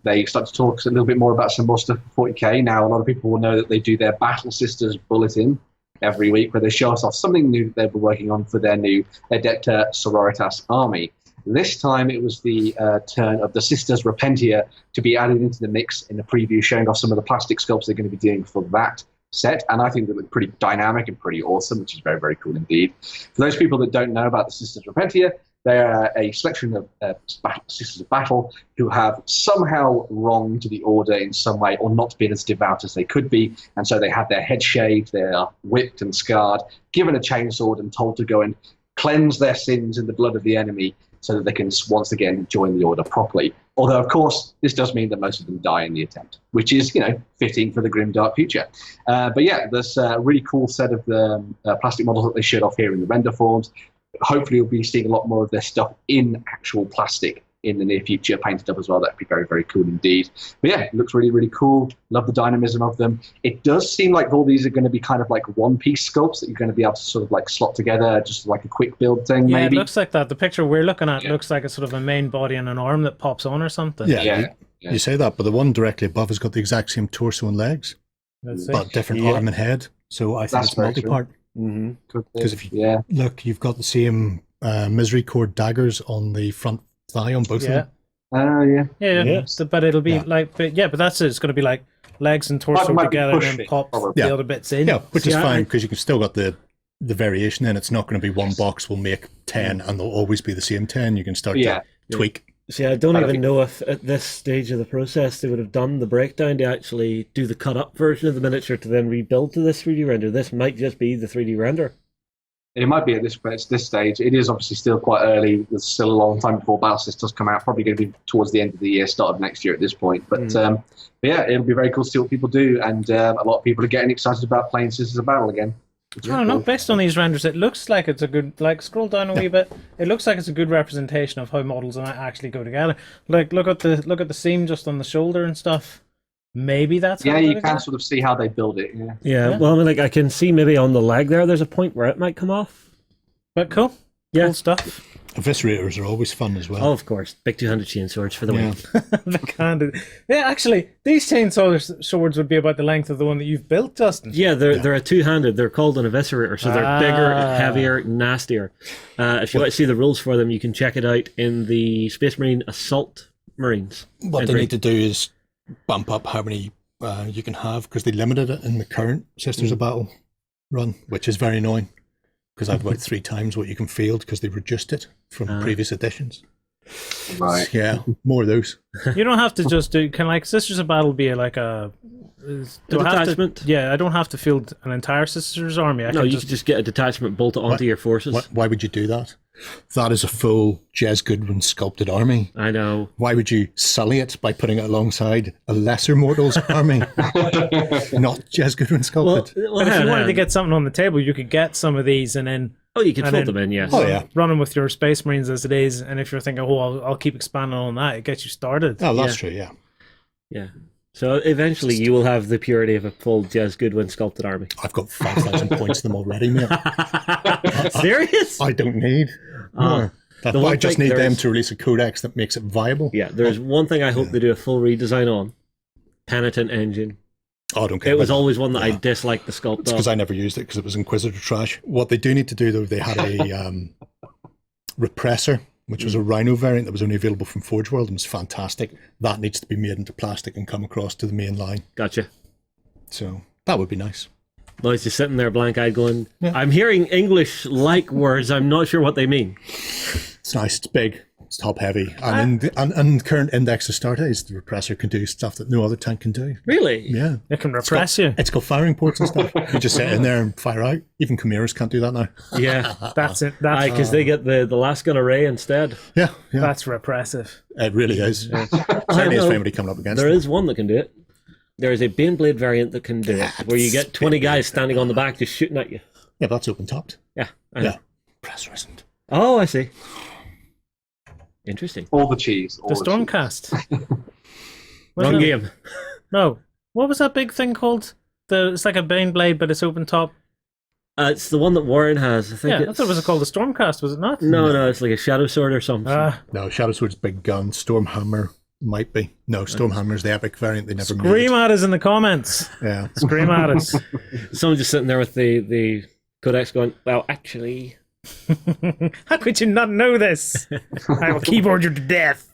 They start to talk a little bit more about some more stuff for 40k. Now, a lot of people will know that they do their Battle Sisters Bulletin every week, where they show us off something new that they've been working on for their new Adepta Sororitas army. This time it was the turn of the Sisters Repentia to be added into the mix in the preview, showing off some of the plastic sculpts they're going to be doing for that set, and I think they look pretty dynamic and pretty awesome, which is very, very cool indeed. For those people that don't know about the Sisters Repentia, they're a selection of Sisters of Battle who have somehow wronged the Order in some way or not been as devout as they could be, and so they have their head shaved, they're whipped and scarred, given a chainsword and told to go and cleanse their sins in the blood of the enemy so that they can once again join the Order properly. Although, of course, this does mean that most of them die in the attempt, which is, fitting for the grim, dark future. But yeah, there's a really cool set of the plastic models that they showed off here in the render forms. Hopefully we'll be seeing a lot more of their stuff in actual plastic in the near future, painted up as well. That'd be very, very cool indeed. But yeah, it looks really, really cool. Love the dynamism of them. It does seem like all these are going to be kind of like one-piece sculpts that you're going to be able to sort of like slot together, just like a quick build thing, yeah, maybe. It looks like that. The picture we're looking at looks like a sort of a main body and an arm that pops on or something. Yeah. You say that, but the one directly above has got the exact same torso and legs, but different arm and head. So I think it's multi-part. Because if you look, you've got the same misery cord daggers on the front thigh on both of them. Yeah. So, but it'll be but that's it. It's going to be like legs and torso together and then pop the other bits in. Yeah, which is fine because you can still got the variation in. It's not going to be one box will make 10 and they'll always be the same 10. You can start to tweak. See, I don't even know if at this stage of the process they would have done the breakdown to actually do the cut-up version of the miniature to then rebuild to this 3D render. This might just be the 3D render. It might be at this stage. It is obviously still quite early. There's still a long time before Battle Sisters come out. Probably going to be towards the end of the year, start of next year at this point. But yeah, it'll be very cool to see what people do. And a lot of people are getting excited about playing Sisters of Battle again. I don't know, based on these renders, it looks like it's a good, scroll down a wee bit, it looks like it's a good representation of how models might actually go together. Like, look at the seam just on the shoulder and stuff. Maybe that's how you can sort of see how they build it. Yeah, well, I mean, I can see maybe on the leg there's a point where it might come off. But cool. Yeah. Cool stuff. Eviscerators are always fun as well. Oh, of course. Big 200 chainswords for the win. Yeah, actually, these chainsaw swords would be about the length of the one that you've built, Justin. Yeah, they're a two-handed. They're called an eviscerator, so they're bigger, heavier, nastier. If you want to see the rules for them, you can check it out in the Space Marine Assault Marines. What they need to do is bump up how many you can have, because they limited it in the current Sisters of Battle run, which is very annoying. Because I've about 3 times what you can field because they reduced it from previous editions. Right. Yeah, more of those. You don't have to just do, can like Sisters of Battle be like a detachment? I don't have to field an entire Sisters army. You can just get a detachment bolted onto your forces. Why would you do that? That is a full Jez Goodwin sculpted army. I know. Why would you sully it by putting it alongside a lesser mortal's army? Not Jez Goodwin sculpted. Well, if you wanted to get something on the table, you could get some of these and then... Oh, you could fold them in, yes. Oh, yeah. Run them with your Space Marines as it is, and if you're thinking, I'll keep expanding on that, it gets you started. Oh, that's true, yeah. Yeah. So eventually you will have the purity of a full Jez Goodwin sculpted army. I've got 5,000 points of them already, mate. Serious? I don't need. I just need them to release a codex that makes it viable. Yeah, there's one thing I hope they do a full redesign on. Penitent Engine. Oh, I don't care. It was always one that I disliked the sculpt of. It's because I never used it because it was Inquisitor trash. What they do need to do, though, they had a repressor, which was a Rhino variant that was only available from Forge World and was fantastic. That needs to be made into plastic and come across to the main line. Gotcha. So that would be nice. Lloyd's just sitting there blank-eyed going, I'm hearing English-like words, I'm not sure what they mean. It's nice, it's big, it's top-heavy. And in the current Index of Astartes, the repressor can do stuff that no other tank can do. Really? Yeah. It can repress you. It's got firing ports and stuff. You just sit in there and fire out. Even Chimeras can't do that now. Yeah. That's it. Because they get the last gun array instead. Yeah. That's repressive. It really is. Certainly is for anybody coming up against There is one that can do it. There is a Baneblade variant that can do it, where you get 20 guys standing on the back just shooting at you. Yeah, but that's open-topped. Yeah. Presser isn't. Oh, I see. Interesting. All the cheese. The Stormcast. Wrong game. No. What was that big thing called? It's like a Baneblade, but it's open top. It's the one that Warren has. I think. I thought it was called the Stormcast, was it not? No, it's like a Shadow Sword or something. No, Shadow Sword's big gun, Stormhammer. Might be. No, Stormhammer's the epic variant they never Scream at us in the comments. Yeah. Scream at us. Someone just sitting there with the codex going, well, actually... How could you not know this? I will keyboard you to death.